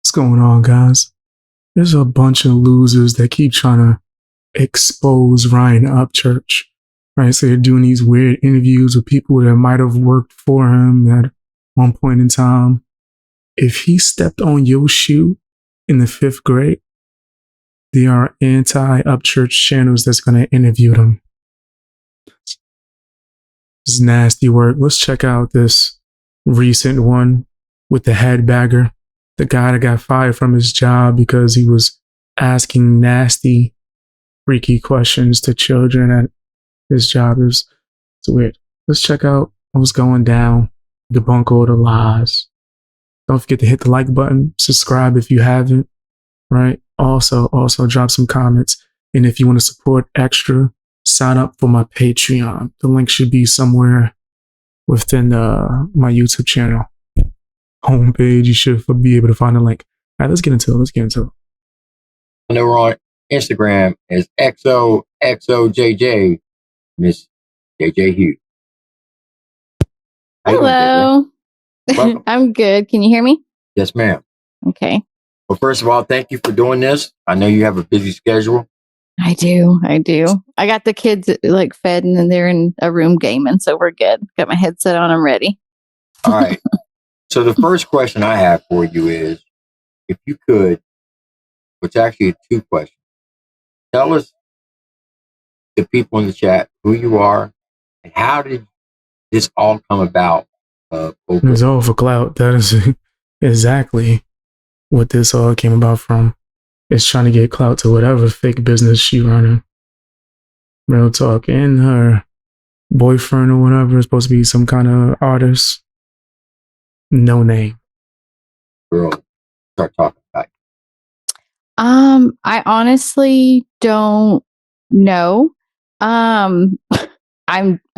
What's going on, guys? There's a bunch of losers that keep trying to expose Ryan Upchurch, right? So they're doing these weird interviews with people that might have worked for him at one point in time. If he stepped on your shoe in the 5th grade, there are anti-Upchurch channels that's going to interview them. It's nasty work. Let's check out this recent one with the headbagger, the guy that got fired from his job because he was asking nasty, freaky questions to children at his job. It's weird. Let's check out what's going down, debunk all the lies. Don't forget to hit the like button, subscribe if you haven't, right? Also drop some comments. And if you want to support extra, sign up for my Patreon. The link should be somewhere within my YouTube channel homepage. You should be able to find the link. All right, let's get into it. I know we're on Instagram as XOXOJJ, Miss JJ Hughes. Hello. Welcome. I'm good. Can you hear me? Yes, ma'am. Okay. Well, first of all, thank you for doing this. I know you have a busy schedule. I do. I got the kids like fed and then they're in a room gaming, so we're good. Got my headset on. I'm ready. All right. So the first question I have for you is, if you could, which actually 2 questions. Tell us, the people in the chat, who you are and how did this all come about? It's all for clout. That is exactly what this all came about from. It's trying to get clout to whatever fake business she running. Real talk. And her boyfriend or whatever is supposed to be some kind of artist. No name. Girl, start talking about it. I honestly don't know. I'm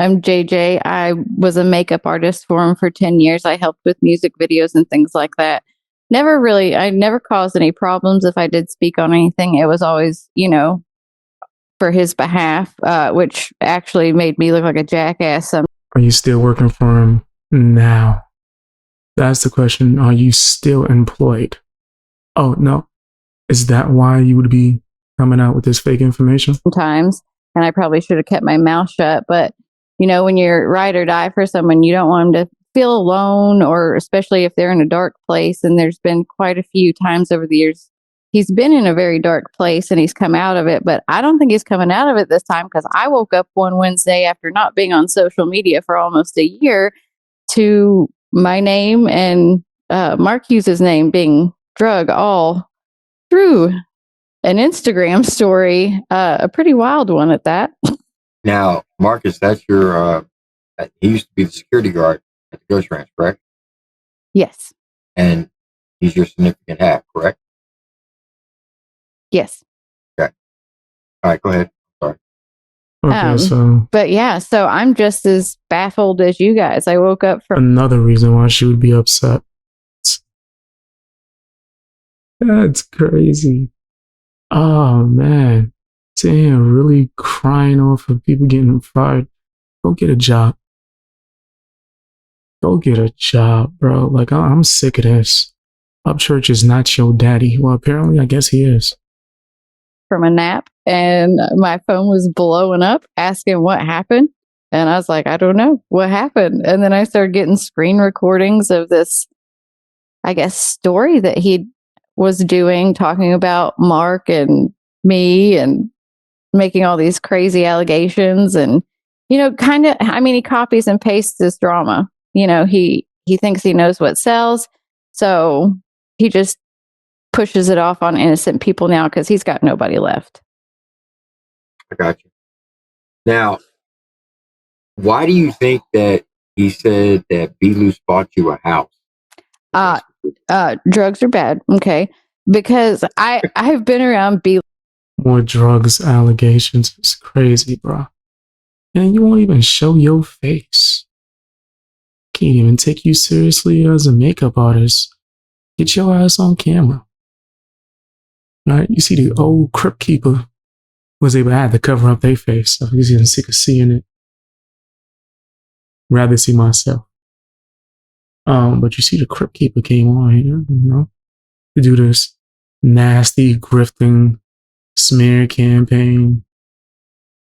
JJ. I was a makeup artist for him for 10 years. I helped with music videos and things like that. I never caused any problems. If I did speak on anything, it was always, for his behalf, which actually made me look like a jackass. Are you still working for him now? That's the question. Are you still employed? Oh, no. Is that why you would be coming out with this fake information? Sometimes, and I probably should have kept my mouth shut. But, when you're ride or die for someone, you don't want them to feel alone, or especially if they're in a dark place. And there's been quite a few times over the years he's been in a very dark place and he's come out of it. But I don't think he's coming out of it this time, because I woke up one Wednesday after not being on social media for almost a year to my name and Mark Hughes' name being drug all through an Instagram story, a pretty wild one at that. Now, Marcus, that's your, he used to be the security guard at the Ghost Ranch, correct? Yes. And he's your significant half, correct? Yes. Okay. All right, go ahead. Sorry. Okay, but yeah, so I'm just as baffled as you guys. I woke up from another reason why she would be upset. That's crazy. Oh man. Damn, really crying off of people getting fired. Go get a job. Go get a job, bro. Like, I'm sick of this. Upchurch is not your daddy. Well, apparently, I guess he is. From a nap, and my phone was blowing up asking what happened. And I was like, I don't know what happened. And then I started getting screen recordings of this, I guess, story that he was doing, talking about Mark and me and making all these crazy allegations. And, he copies and pastes this drama. He thinks he knows what sells. So he just pushes it off on innocent people now because he's got nobody left. I got you. Now, why do you think that he said that B-Loose bought you a house? Drugs are bad. Okay. Because I've been around B. More drugs allegations. It's crazy, bro. And you won't even show your face. Can't even take you seriously as a makeup artist. Get your ass on camera. Right? You see the old Crypt Keeper was able to have to cover up their face. So he's getting sick of seeing it. Rather see myself. But you see the Crypt Keeper came on here, to do this nasty grifting smear campaign,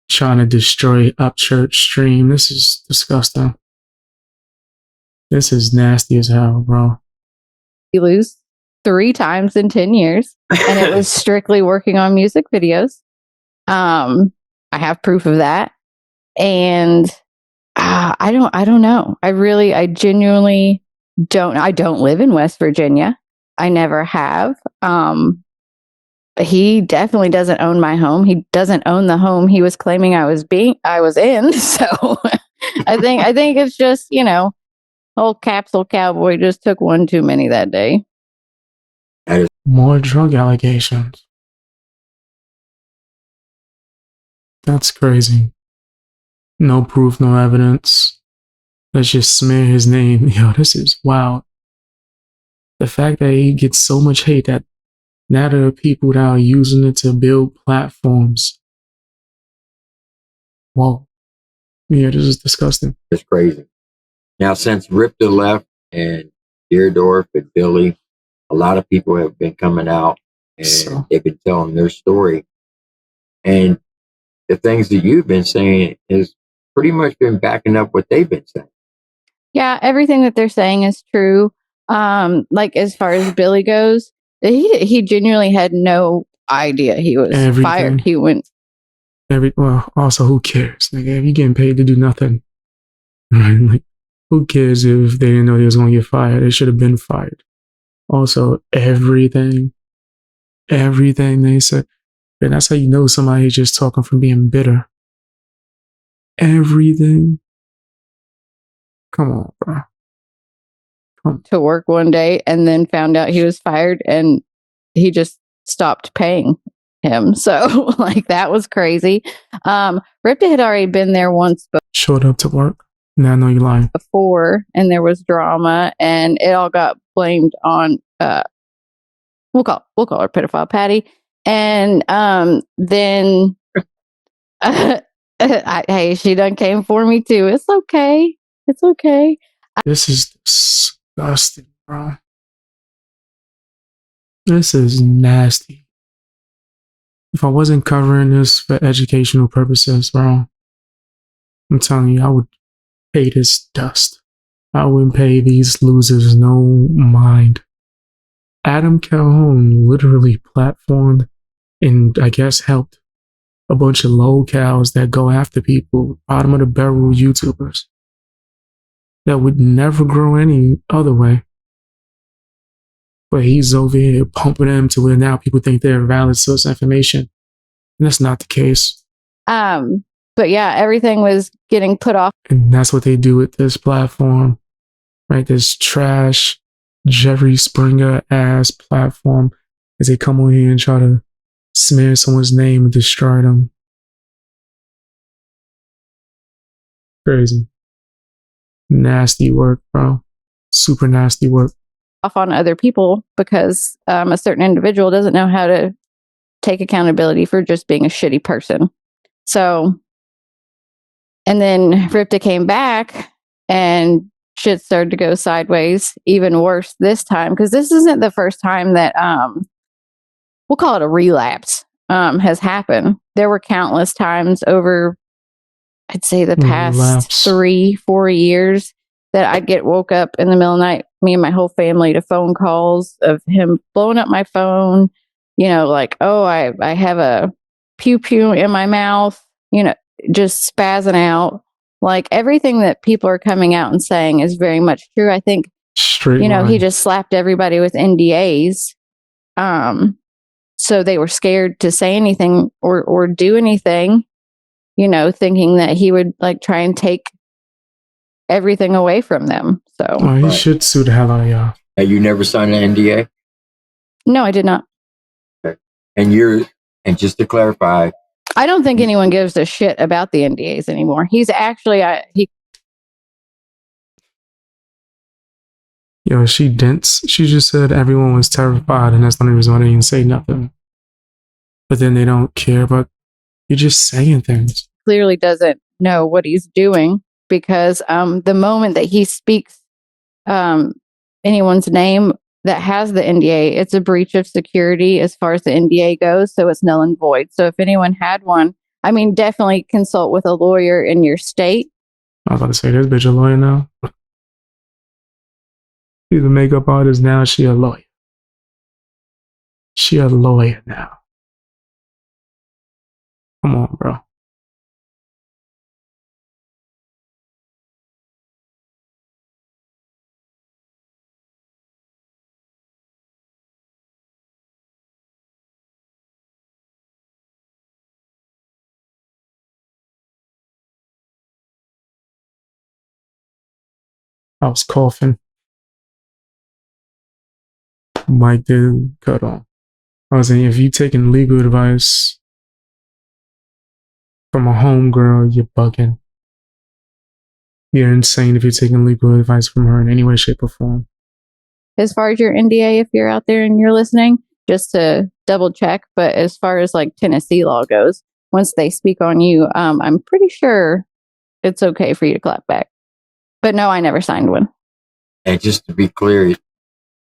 trying to destroy Upchurch stream. This is disgusting. This is nasty as hell, bro. You lose 3 times in 10 years, and it was strictly working on music videos. I have proof of that, and I don't know. I genuinely don't. I don't live in West Virginia. I never have. He definitely doesn't own my home. He doesn't own the home he was claiming I was in. So I think it's just, old capsule cowboy just took one too many that day. More drug allegations. That's crazy. No proof, no evidence. Let's just smear his name. Yo, this is wild. The fact that he gets so much hate that now there are people that are using it to build platforms. Whoa. Yeah, this is disgusting. It's crazy. Now, since Ripta left and Deerdorf and Billy, a lot of people have been coming out and they've been telling their story. And the things that you've been saying has pretty much been backing up what they've been saying. Yeah, everything that they're saying is true. Like as far as Billy goes, he genuinely had no idea he was fired. He went. Well, also, who cares? Like, if you're getting paid to do nothing, right? Like, who cares if they didn't know they was going to get fired? They should have been fired. Also, everything they said, and that's how you know somebody just talking from being bitter. Everything. Come on, bro. To work one day and then found out he was fired, and he just stopped paying him. So, like, that was crazy. Ripta had already been there once, but showed up to work. Now I know you're lying. Before, and there was drama, and it all got blamed on we'll call her pedophile Patty. And then hey, she done came for me too. It's okay. This is disgusting, bro. This is nasty. If I wasn't covering this for educational purposes, bro, I'm telling you, I would pay this dust. I wouldn't pay these losers no mind. Adam Calhoun literally platformed and I guess helped a bunch of low cows that go after people, bottom of the barrel YouTubers that would never grow any other way. But he's over here pumping them to where now people think they're a valid source of information. And that's not the case. But yeah, everything was getting put off. And that's what they do with this platform, right? This trash, Jerry Springer ass platform as they come on here and try to smear someone's name and destroy them. Crazy. Nasty work, bro. Super nasty work. Off on other people because a certain individual doesn't know how to take accountability for just being a shitty person. So, and then Ripta came back and shit started to go sideways, even worse this time, because this isn't the first time that we'll call it a relapse has happened. There were countless times over, I'd say, the past 3-4 years that I'd get woke up in the middle of the night, me and my whole family, to phone calls of him blowing up my phone, like, oh, I have a pew pew in my mouth, just spazzing out. Like, everything that people are coming out and saying is very much true. I think, he just slapped everybody with NDAs. So they were scared to say anything or do anything, thinking that he would like try and take everything away from them. So he should sue the hell out of y'all. And you never signed an NDA? No, I did not. Okay. And just to clarify, I don't think anyone gives a shit about the NDAs anymore. He's actually Yo, she dense. She just said everyone was terrified, and that's the only reason why they didn't say nothing. But then they don't care, but you're just saying things. Clearly doesn't know what he's doing, because the moment that he speaks anyone's name that has the NDA, it's a breach of security as far as the NDA goes. So it's null and void. So if anyone had one, I mean, definitely consult with a lawyer in your state. I was about to say, this bitch a lawyer now. She's a makeup artist now. She a lawyer. She a lawyer now. Come on, bro. I was coughing. Mike did cut off. I was saying, if you taking legal advice from a homegirl, you're bugging. You're insane if you're taking legal advice from her in any way, shape, or form. As far as your NDA, if you're out there and you're listening, just to double check. But as far as like Tennessee law goes, once they speak on you, I'm pretty sure it's okay for you to clap back. But no, I never signed one. And just to be clear,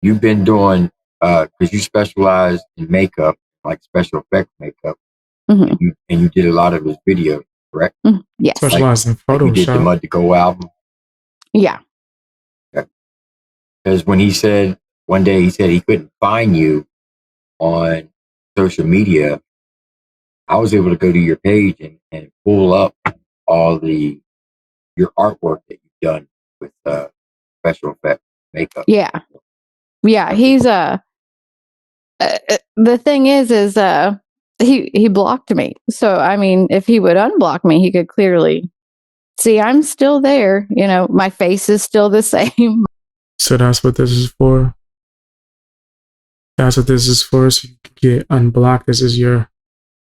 you've been doing, because you specialize in makeup, like special effect makeup, and you did a lot of his videos, correct? Yes. Specialized in Photoshop. Like you did the Mud to Go album? Yeah. Because when he said, one day he said he couldn't find you on social media, I was able to go to your page and pull up all your artwork that you've done with special effect makeup. Yeah. He's the thing is he blocked me. So I mean, if he would unblock me, he could clearly see I'm still there. You know, my face is still the same. So that's what this is for. That's what this is for. So you can get unblocked. This is your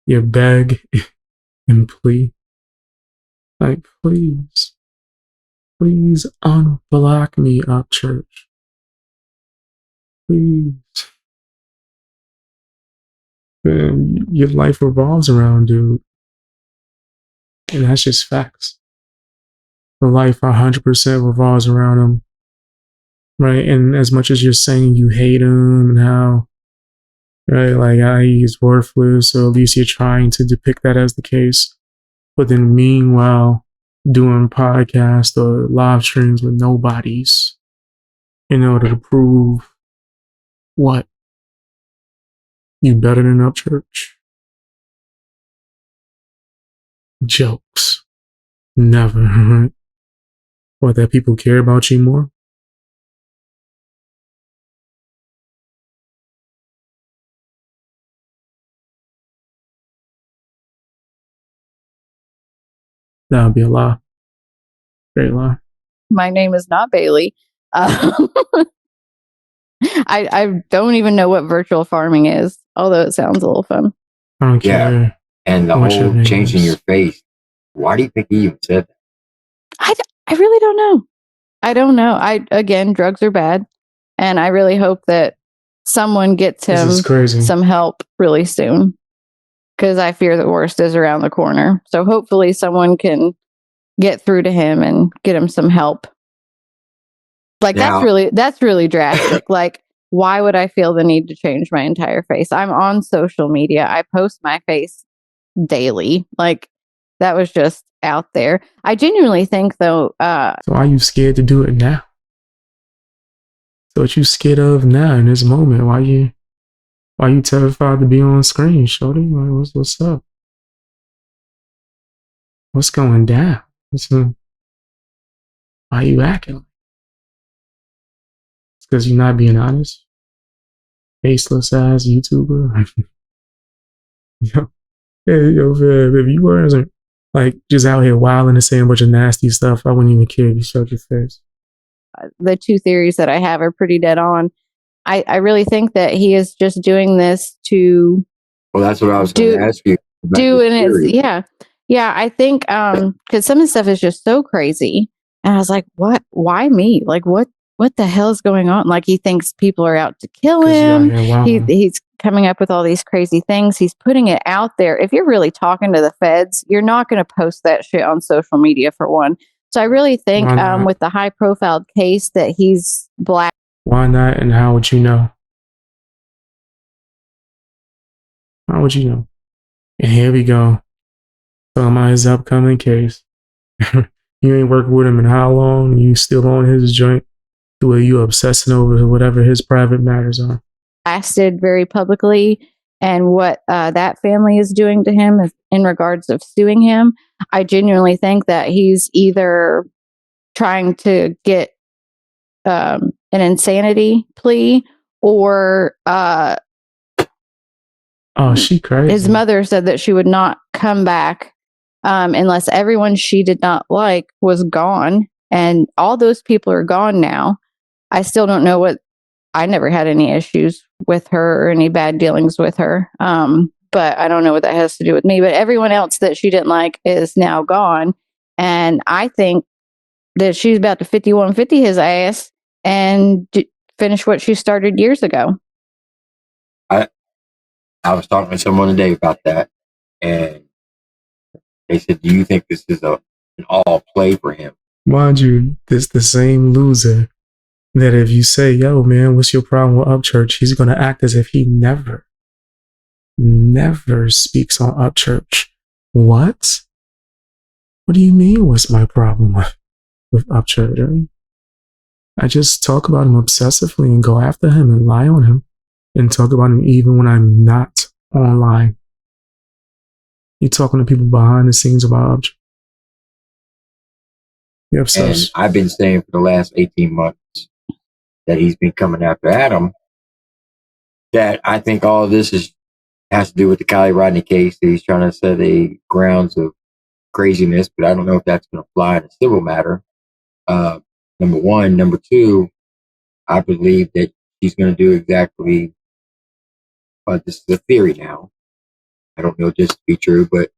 beg and plea. Like, please unblock me, Upchurch. Please. Man, your life revolves around, dude. And that's just facts. Your life 100% revolves around him. Right? And as much as you're saying you hate him and how, right, like he's worthless, so at least you're trying to depict that as the case. But then meanwhile, doing podcasts or live streams with nobodies in order to prove what? You better than Upchurch? Jokes. Never, right? What, that people care about you more? That would be a lie. Great lie. My name is not Bailey. I don't even know what virtual farming is, although it sounds a little fun. I don't care. Yeah. And the whole changing your face. Why do you think he even said that? I really don't know. I don't know. Again, drugs are bad. And I really hope that someone gets him some help really soon. Because I fear the worst is around the corner. So hopefully someone can get through to him and get him some help. Like now, that's really drastic. Like, why would I feel the need to change my entire face? I'm on social media. I post my face daily. Like, that was just out there. I genuinely think though. So why are you scared to do it now? So what you scared of now in this moment? Why you terrified to be on screen, shorty? Like, what's up? What's going down? Why you acting? It's because you're not being honest. Faceless ass YouTuber. Yo, if you weren't like just out here wilding and saying a bunch of nasty stuff, I wouldn't even care if you showed your face. The two theories that I have are pretty dead on. I really think that he is just doing this to. Well, that's what I was going to ask you. Yeah. I think because some of the stuff is just so crazy, and I was like, "What? Why me? Like, what the hell is going on?" Like, he thinks people are out to kill him. He's coming up with all these crazy things. He's putting it out there. If you're really talking to the feds, you're not going to post that shit on social media, for one. So I really think with the high-profile case that he's black. Why not? And how would you know? How would you know? And here we go. Talking about his upcoming case. You ain't worked with him in how long? You still on his joint? The way you obsessing over whatever his private matters are. Blasted very publicly, and what that family is doing to him in regards of suing him. I genuinely think that he's either trying to get an insanity plea, or she crazy. his mother said that she would not come back unless everyone she did not like was gone, and all those people are gone now. I still don't know what. I never had any issues with her or any bad dealings with her, but I don't know what that has to do with me. But everyone else that she didn't like is now gone, and I think that she's about to 5150 his ass and finish what she started years ago. I was talking to someone today about that, and they said, "Do you think this is an all play for him?" Mind you, this the same loser that if you say, "Yo, man, what's your problem with Upchurch?" he's gonna act as if he never speaks on Upchurch. What? What do you mean? What's my problem with Upchurch? I just talk about him obsessively and go after him and lie on him and talk about him even when I'm not online. You're talking to people behind the scenes about Upchurch. You're obsessed. And I've been saying for the last 18 months that he's been coming after Adam, that I think all of this has to do with the Kylie Rodney case. That he's trying to set a grounds of craziness, but I don't know if that's going to fly in a civil matter. Number one. Number two, I believe that he's going to do exactly, this is a theory now. I don't know this to be true, but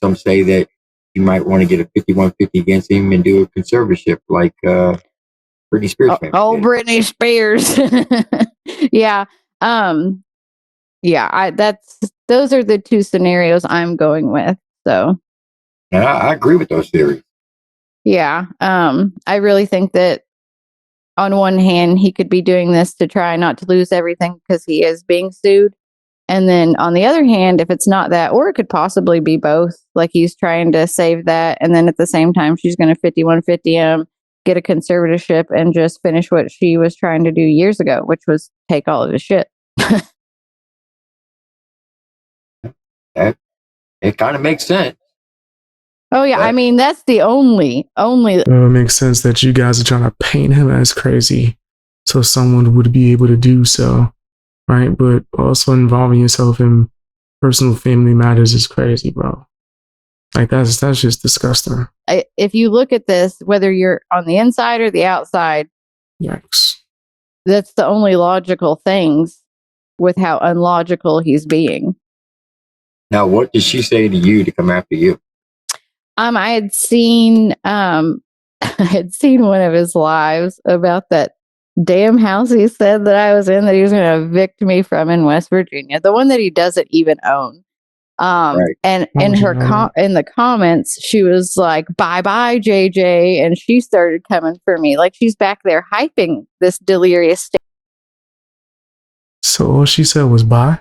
some say that you might want to get a 5150 against him and do a conservatorship like Britney Spears. Britney Spears. Yeah. Yeah, those are the two scenarios I'm going with. So and I agree with those theories. Yeah. I really think that on one hand, he could be doing this to try not to lose everything because he is being sued. And then on the other hand, if it's not that, or it could possibly be both, like he's trying to save that. And then at the same time, she's going to 5150 him, get a conservatorship, and just finish what she was trying to do years ago, which was take all of his shit. It kind of makes sense. Oh, yeah. I mean, that's the only. It makes sense that you guys are trying to paint him as crazy so someone would be able to do so, right? But also involving yourself in personal family matters is crazy, bro. Like, that's just disgusting. If you look at this, whether you're on the inside or the outside, yikes. That's the only logical things with how unlogical he's being. Now, what did she say to you to come after you? I had seen I had seen one of his lives about that damn house he said that I was in that he was going to evict me from in West Virginia, the one that he doesn't even own. Right. And in her in the comments, she was like, "Bye bye, JJ," and she started coming for me like she's back there hyping this delirious state. So all she said was bye?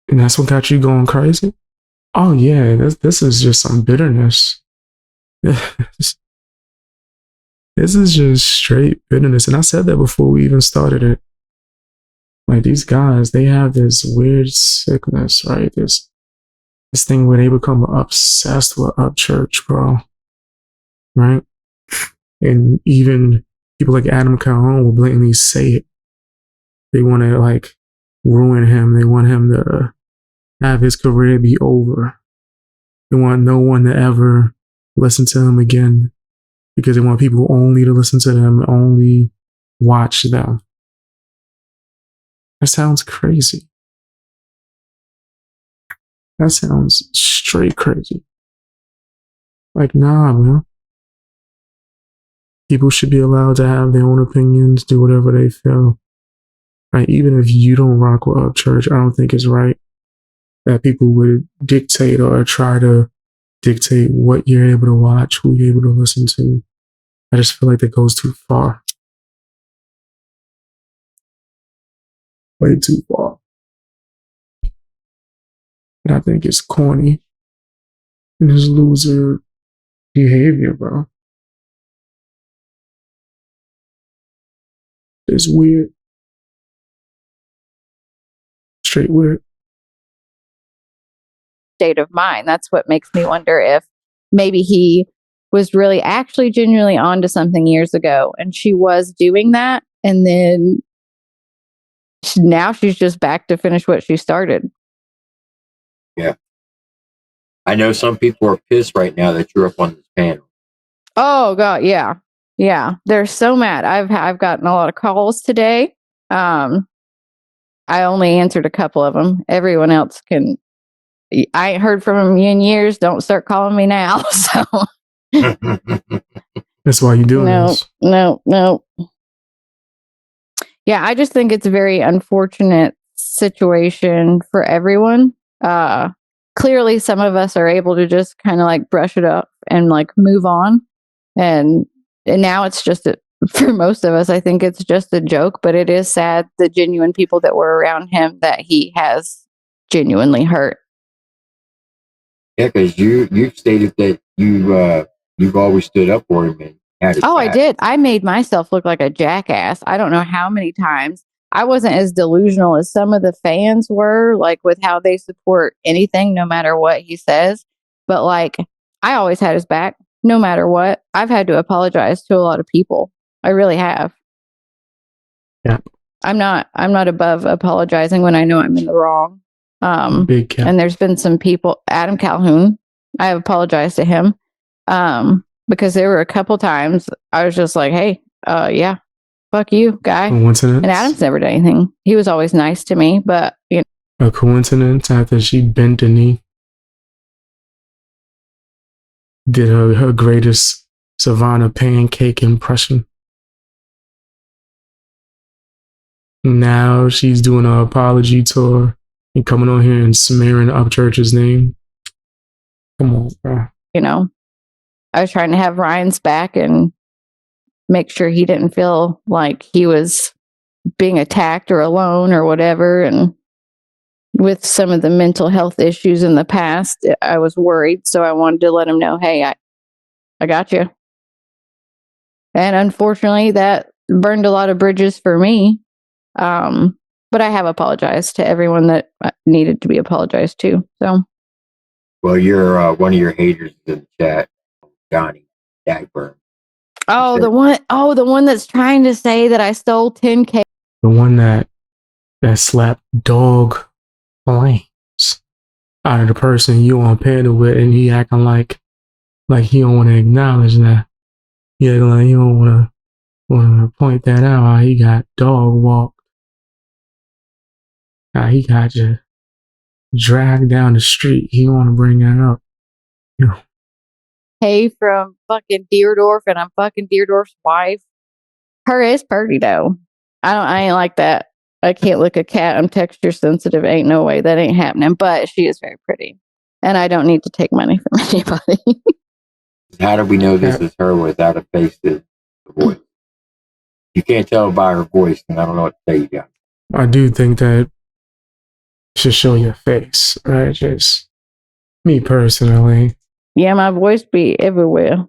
And that's what got you going crazy? Oh yeah, this is just some bitterness. This is just straight bitterness. And I said that before we even started it. Like, these guys, they have this weird sickness, right? This thing where they become obsessed with Upchurch, bro. Right? And even people like Adam Calhoun will blatantly say it. They want to, like, ruin him. They want him to have his career be over. They want no one to ever listen to him again because they want people only to listen to them, only watch them. That sounds crazy. That sounds straight crazy. Like, nah, man. People should be allowed to have their own opinions, do whatever they feel. Right? Even if you don't rock with Upchurch, I don't think it's right that people would dictate or try to dictate what you're able to watch, who you're able to listen to. I just feel like that goes too far. Way too far. And I think it's corny. And it's loser behavior, bro. It's weird. Straight weird. State of mind. That's what makes me wonder if maybe he was really actually genuinely onto something years ago and she was doing that, and then now she's just back to finish what she started. Yeah. I know some people are pissed right now that you're up on this panel. Oh god, yeah. Yeah. They're so mad. I've gotten a lot of calls today. I only answered a couple of them. Everyone else can. I ain't heard from them in years. Don't start calling me now. So that's why you doing this. No. Yeah, I just think it's a very unfortunate situation for everyone. Clearly, some of us are able to just kind of like brush it up and like move on. And now it's just, for most of us, I think it's just a joke, but it is sad the genuine people that were around him that he has genuinely hurt. Yeah, because you stated that you've always stood up for him and had his Oh, I back. did. I made myself look like a jackass. I don't know how many times. I wasn't as delusional as some of the fans were, like with how they support anything, no matter what he says. But like, I always had his back, no matter what. I've had to apologize to a lot of people. I really have. Yeah. I'm not above apologizing when I know I'm in the wrong. Big cap. And there's been some people, Adam Calhoun, I have apologized to him. Because there were a couple times I was just like, hey, yeah, fuck you, guy. Coincidence? And Adam's never done anything. He was always nice to me, but you know. A coincidence after she bent the knee, did her greatest Savannah pancake impression. Now she's doing an apology tour and coming on here and smearing Upchurch's name. Come on, bro. You know, I was trying to have Ryan's back and make sure he didn't feel like he was being attacked or alone or whatever. And with some of the mental health issues in the past, I was worried. So I wanted to let him know, hey, I got you. And unfortunately, that burned a lot of bridges for me. But I have apologized to everyone that needed to be apologized to. So, well, you're one of your haters in the chat, Johnny Dagburn. Oh, the one that's trying to say that I stole $10K. The one that slapped dog flames out of the person you on panel with, and he acting like he don't want to acknowledge that. He acting like he don't want to point that out. How he got dog walked. How he got you dragged down the street. He want to bring that up. You know. Hey, from fucking Deerdorf, and I'm fucking Deerdorf's wife. Her is pretty though. I ain't like that. I can't lick a cat. I'm texture sensitive. Ain't no way. That ain't happening. But she is very pretty. And I don't need to take money from anybody. How do we know this is her without a face to the voice? You can't tell by her voice, and I don't know what to tell you guys. I do think that you should show your face, right? Just me personally. Yeah, my voice be everywhere.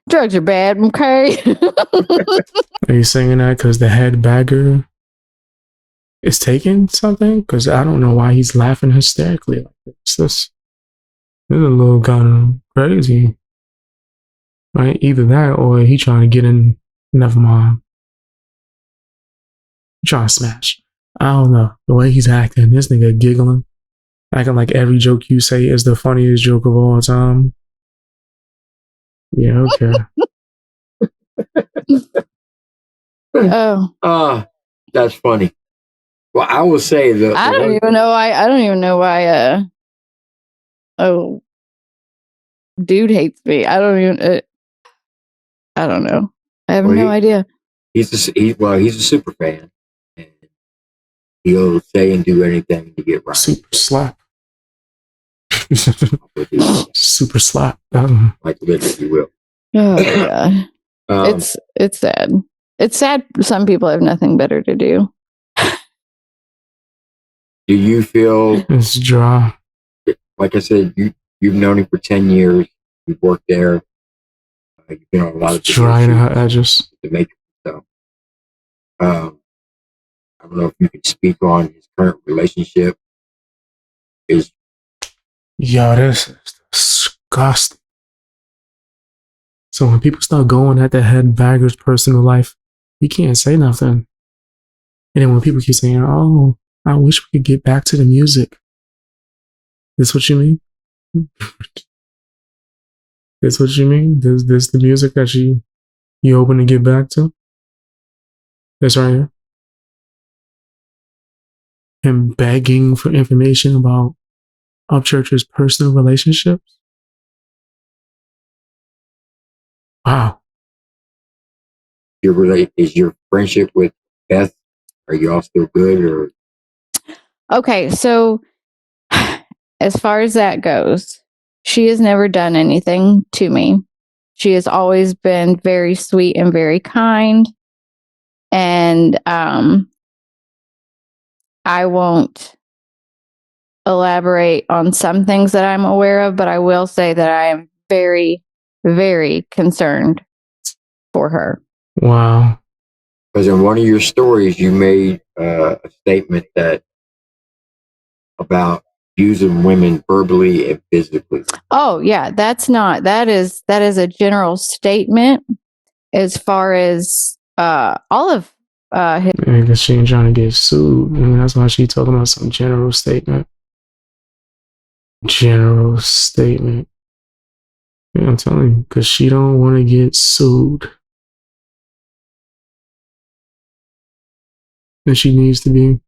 Drugs are bad, okay? Are you saying that because the head bagger is taking something? Because I don't know why he's laughing hysterically like this. This is a little kind of crazy. Right? Either that or he trying to get in. Never mind. He trying to smash. I don't know. The way he's acting, this nigga giggling. Acting like every joke you say is the funniest joke of all time. Yeah, okay. Oh. That's funny. Well, I will say that I don't even know why dude hates me. I don't know. I have no idea. He's a super fan. And he'll say and do anything to get right. Super slap. Super slap. Like live, if you will. Oh yeah. It's sad. It's sad some people have nothing better to do. Do you feel it's dry? Like I said, you've known him for 10 years. You've worked there. You've been on a lot of drying her edges. To make so. I don't know if you can speak on his current relationship. This is disgusting. So when people start going at the head bagger's personal life, he can't say nothing. And then when people keep saying, "Oh, I wish we could get back to the music," this what you mean? This what you mean? This the music that you hoping to get back to? That's right here. Him begging for information about Upchurch's personal relationships. Wow. Is your friendship with Beth? Are you all still good? Or okay, so as far as that goes, she has never done anything to me. She has always been very sweet and very kind. And I won't elaborate on some things that I'm aware of, but I will say that I am very, very concerned for her. Wow. Because in one of your stories, you made a statement that about using women verbally and physically. Oh yeah, that is a general statement as far as all of his. I guess she ain't trying to get sued. I mean, that's why she talking about some general statement. General statement. Yeah, I'm telling you, because she don't want to get sued. And she needs to be.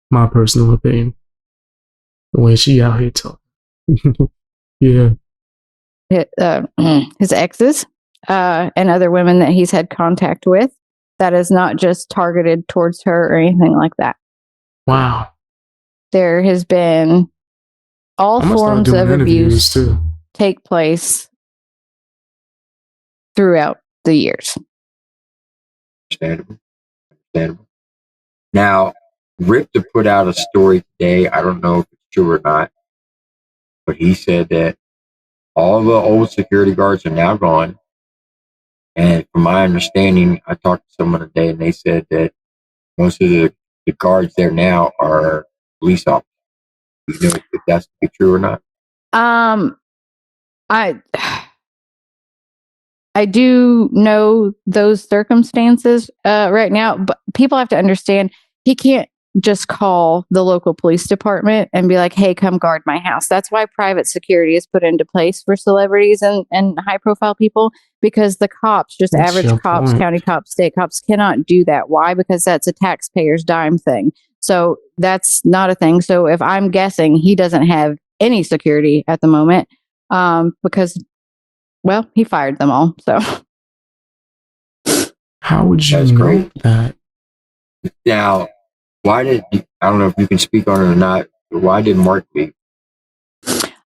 My personal opinion. The way she out here talking. Yeah. His exes and other women that he's had contact with. That is not just targeted towards her or anything like that. Wow. There has been all forms of abuse take place throughout the years. Understandable. Now, Ripta put out a story today. I don't know if it's true or not, but he said that all the old security guards are now gone. And from my understanding, I talked to someone today and they said that most of the guards there now are police officers. Do you know if that's to be true or not? I do know those circumstances right now, but people have to understand he can't just call the local police department and be like, "Hey, come guard my house." That's why private security is put into place for celebrities and high profile people, because the cops, just average cops, county cops, state cops, cannot do that. Why? Because that's a taxpayer's dime thing. So that's not a thing. So if I'm guessing, he doesn't have any security at the moment because, well, he fired them all. So how would you know that? Now, why did I don't know if you can speak on it or not, but why did Mark leave?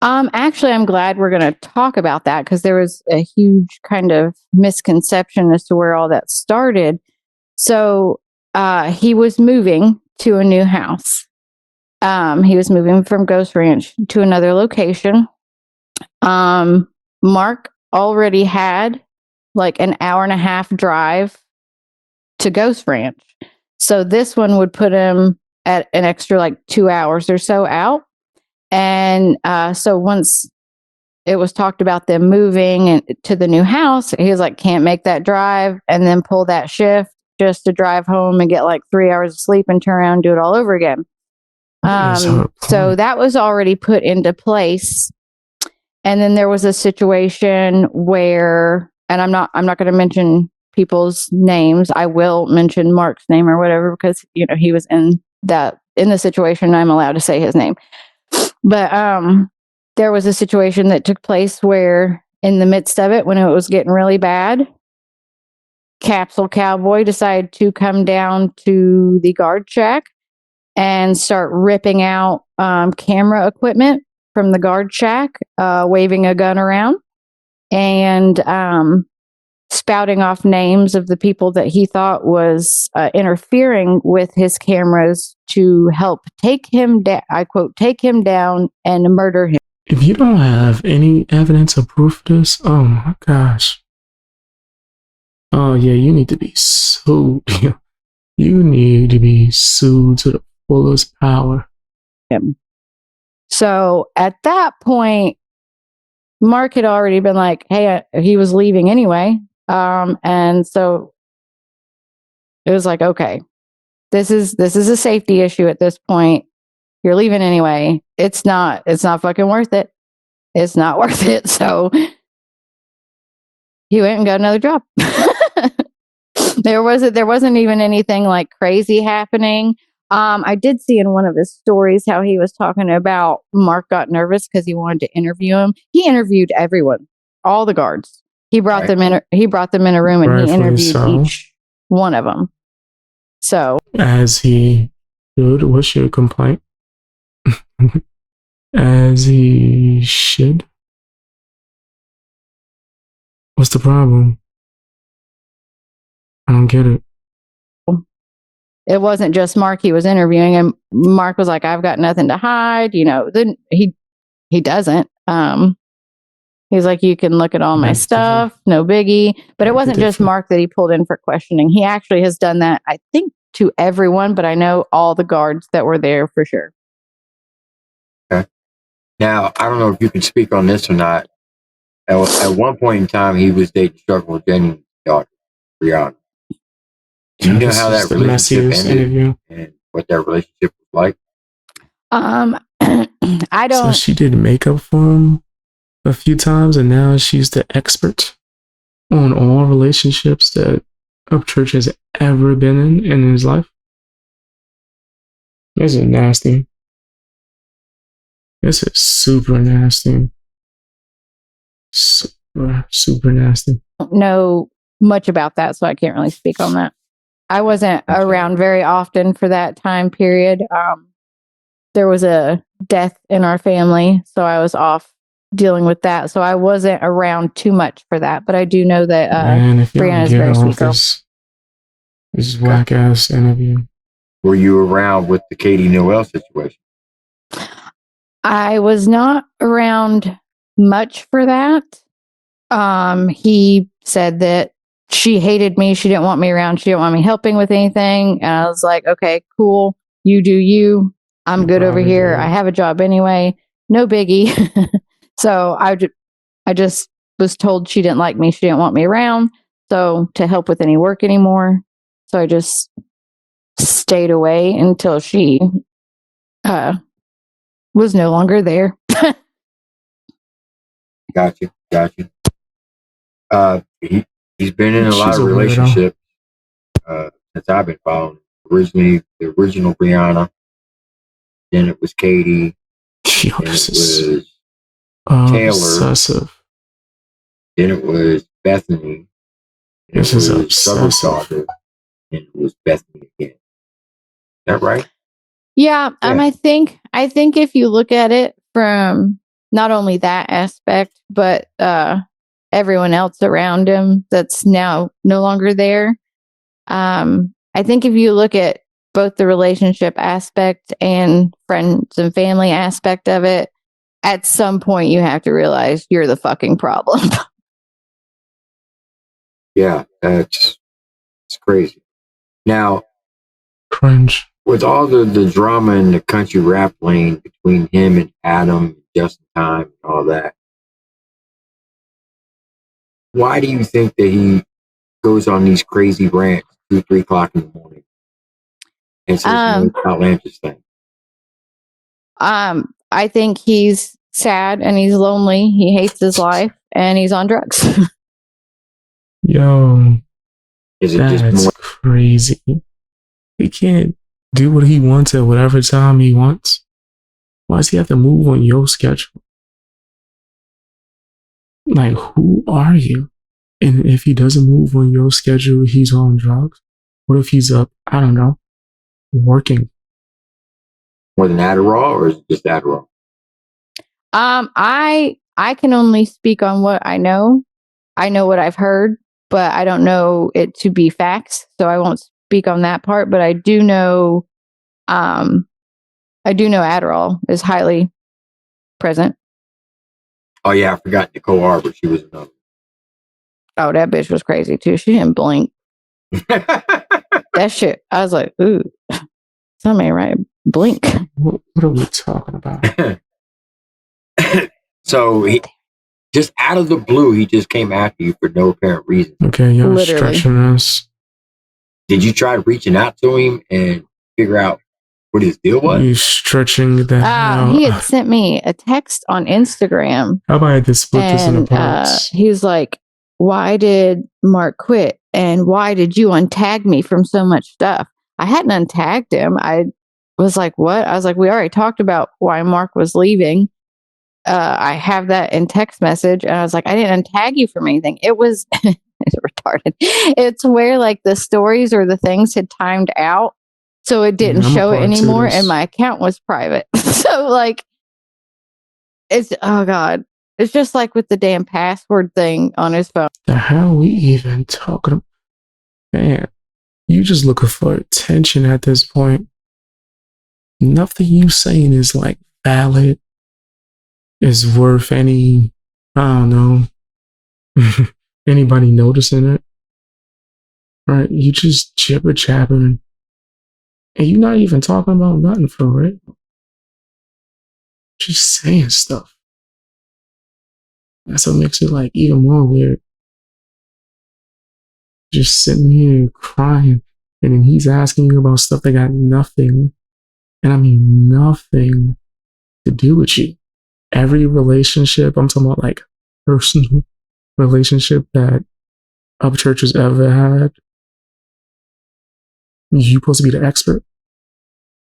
Actually, I'm glad we're going to talk about that, because there was a huge kind of misconception as to where all that started. So he was moving to a new house. He was moving from Ghost Ranch to another location. Mark already had like an hour and a half drive to Ghost Ranch. So this one would put him at an extra like 2 hours or so out. And so once it was talked about them moving to the new house, he was like, can't make that drive and then pull that shift just to drive home and get like 3 hours of sleep and turn around and do it all over again. So that was already put into place. And then there was a situation where, and I'm not going to mention people's names. I will mention Mark's name or whatever, because, you know, he was in the situation. I'm allowed to say his name. But there was a situation that took place where in the midst of it, when it was getting really bad, Capsule Cowboy decided to come down to the guard shack and start ripping out camera equipment from the guard shack, waving a gun around, and spouting off names of the people that he thought was interfering with his cameras to help take him down. I quote, take him down and murder him. If you don't have any evidence or proof of this, oh my gosh. Oh yeah, you need to be sued. You need to be sued to the fullest power. So at that point, Mark had already been like, hey, he was leaving anyway. And so it was like, okay, this is a safety issue at this point. You're leaving anyway. It's not fucking worth it. It's not worth it. So he went and got another job. There wasn't even anything like crazy happening. I did see in one of his stories how he was talking about Mark got nervous because he wanted to interview him. He interviewed everyone, all the guards. He brought them in. He brought them in a room and he interviewed each one of them. So as he should. What's your complaint? As he should. What's the problem? I don't get it. It wasn't just Mark he was interviewing, and Mark was like, "I've got nothing to hide." Then he doesn't. He's like, "You can look at all my stuff, no biggie." But it wasn't just Mark that he pulled in for questioning. He actually has done that, I think, to everyone, but I know all the guards that were there for sure. Okay. Now, I don't know if you can speak on this or not. At one point in time, he was dating Struggle Jennings' daughter, Brianna. Do you know how that relationship ended and what that relationship was like? I don't. So she did makeup for him a few times, and now she's the expert on all relationships that Upchurch has ever been in his life. This is nasty. This is super nasty. Super nasty. I don't know much about that, so I can't really speak on that. I wasn't around very often for that time period. There was a death in our family, so I was off dealing with that. So I wasn't around too much for that. But I do know that Brianna's very sweet girl. This whack ass interview. Were you around with the Katie Noel situation? I was not around much for that. He said that she hated me. She didn't want me around. She didn't want me helping with anything. And I was like, okay, cool. You do you. I'm good over here. I have a job anyway. No biggie. So I just was told she didn't like me. She didn't want me around. So to help with any work anymore. So I just stayed away until she was no longer there. Gotcha. He's been in a lot of relationships since I've been following. Originally, the original Brianna. Then it was Katie. Then it was Taylor. Obsessive. Then it was Bethany. This is obsessive. And it was Bethany again. Is that right? Yeah. I think if you look at it from not only that aspect, but everyone else around him that's now no longer there. I think if you look at both the relationship aspect and friends and family aspect of it, at some point you have to realize you're the fucking problem. Yeah, it's crazy. Now, cringe. With all the drama in the country rap lane between him and Adam, Just in Time, and all that, why do you think that he goes on these crazy rants 2, 3 o'clock in the morning and says outlandish things? I think he's sad and he's lonely. He hates his life and he's on drugs. Yo, is it that's just more crazy? He can't do what he wants at whatever time he wants. Why does he have to move on your schedule? Like, who are you? And if he doesn't move on your schedule, he's on drugs. What if he's up, I don't know, working more than Adderall, or is it just Adderall? I can only speak on what I know. I know what I've heard, but I don't know it to be facts, so I won't speak on that part. But I do know Adderall is highly present. Oh yeah, I forgot Nicole Arbor. She was another. Oh, that bitch was crazy too. She didn't blink. That shit. I was like, ooh, something ain't right. Blink. What are we talking about? So he just out of the blue, he just came after you for no apparent reason. Okay, you're Literally. stretching this. Did you try reaching out to him and figure out what his deal was? You stretching that. He had sent me a text on Instagram. How about I just split this into parts? He was like, why did Mark quit? And why did you untag me from so much stuff? I hadn't untagged him. I was like, what? I was like, we already talked about why Mark was leaving. I have that in text message. And I was like, I didn't untag you from anything. It was it's retarded. It's where like the stories or the things had timed out. So it didn't show it anymore. And my account was private. So like, it's, oh God. It's just like with the damn password thing on his phone. The hell are we even talking about? Man, you just looking for attention at this point. Nothing you saying is like valid, is worth any, I don't know, anybody noticing it. Right? You just jibber jabbering. And you're not even talking about nothing for real. Just saying stuff. That's what makes it like even more weird. Just sitting here crying, and then he's asking you about stuff that got nothing, and I mean nothing, to do with you. Every relationship, I'm talking about like personal relationship that Upchurch has ever had, you supposed to be the expert.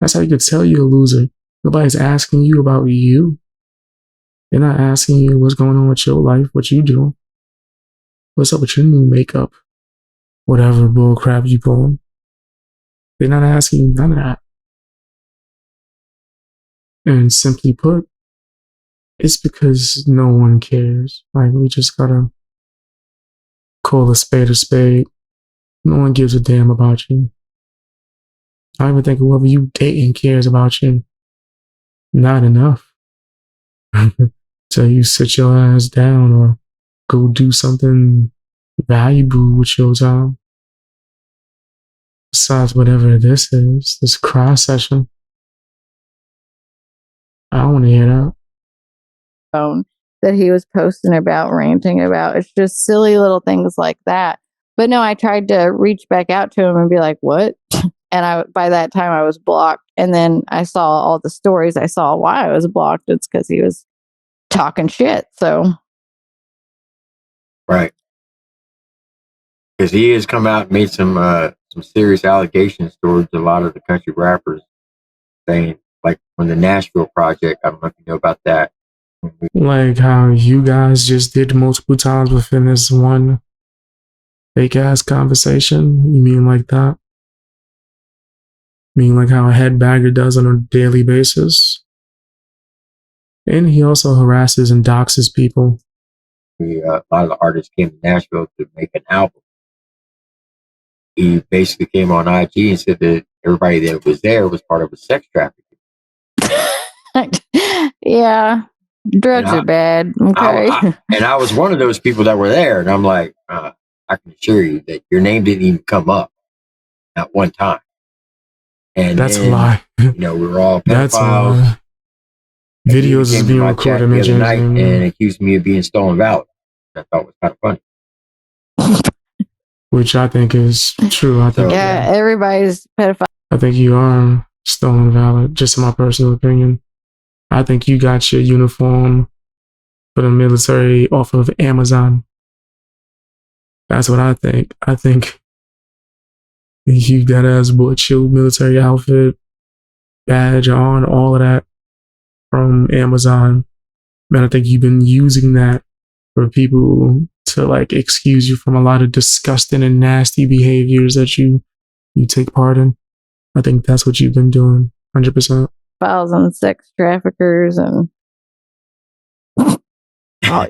That's how you could tell you're a loser. Nobody's asking you about you. They're not asking you what's going on with your life, what you doing, what's up with your new makeup, whatever bull crap you pulling. They're not asking you none of that. And simply put, it's because no one cares. Like, we just gotta call a spade a spade. No one gives a damn about you. I don't even think whoever you dating cares about you. Not enough. So you sit your ass down or go do something valuable with your time. Besides whatever this is, this cry session. I don't want to hear that. Phone that he was posting about, ranting about. It's just silly little things like that. But no, I tried to reach back out to him and be like, what? And by that time I was blocked. And then I saw all the stories. I saw why I was blocked. It's because he was talking shit. So. Right. Because he has come out and made some serious allegations towards a lot of the country rappers, saying, like, when the Nashville Project, I don't know if you know about that. Like how you guys just did multiple times within this one fake ass conversation? You mean like that? You mean like how a headbagger does on a daily basis? And he also harasses and doxes people. A lot of the artists came to Nashville to make an album. He basically came on IG and said that everybody that was there was part of a sex trafficking. Yeah. Drugs are bad. Okay. And I was one of those people that were there, and I'm like, I can assure you that your name didn't even come up at one time. And that's then, a lie. You know, we were all pedophiles. That's a lie. Videos is being recorded the other night and accused me of being stolen valid. I thought was kind of funny. Which I think is true. I think everybody's pedophile. I think you are stolen valid, just in my personal opinion. I think you got your uniform for the military off of Amazon. That's what I think. I think you got ass bought your military outfit, badge on, all of that from Amazon. Man, I think you've been using that for people to like excuse you from a lot of disgusting and nasty behaviors that you take part in. I think that's what you've been doing, 100%. pedophiles and sex traffickers and oh,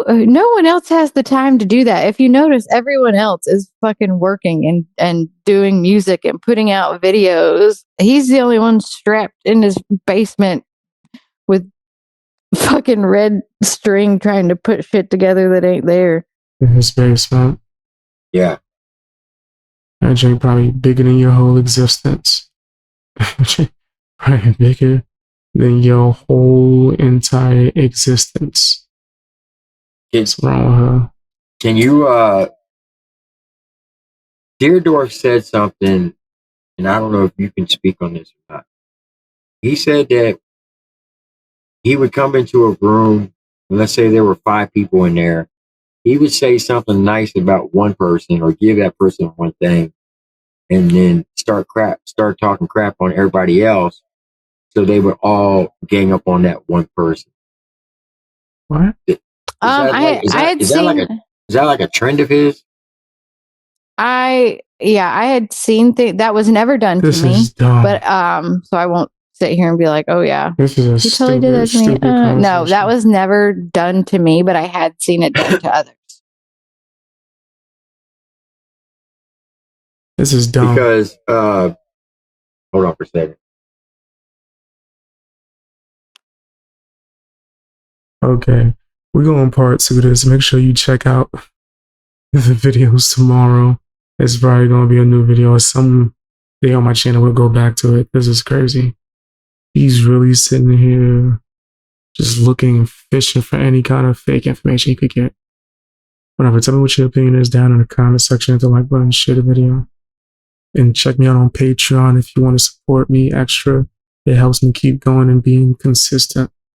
no one else has the time to do that. If you notice, everyone else is fucking working and doing music and putting out videos. He's the only one strapped in his basement with fucking red string trying to put shit together that ain't there. In his basement. Yeah. That joint probably bigger than your whole existence. Probably bigger than your whole entire existence. What's wrong with her? Can you, Deerdorf said something, and I don't know if you can speak on this or not. He said that he would come into a room, and let's say there were 5 people in there. He would say something nice about one person or give that person one thing, and then start talking crap on everybody else. So they would all gang up on that one person. What? Is that like a trend of his? I had seen that was never done to me. Dumb. But so I won't sit here and be like, oh yeah, this is he totally did that to me. No, that was never done to me, but I had seen it done to others. This is dumb. Because hold on for a second. Okay, we're going part 2 of this. Make sure you check out the videos tomorrow. It's probably going to be a new video or some day on my channel. We'll go back to it. This is crazy. He's really sitting here just looking, fishing for any kind of fake information he could get. Whatever, tell me what your opinion is down in the comment section. Hit the like button, share the video. And check me out on Patreon if you want to support me extra. It helps me keep going and being consistent.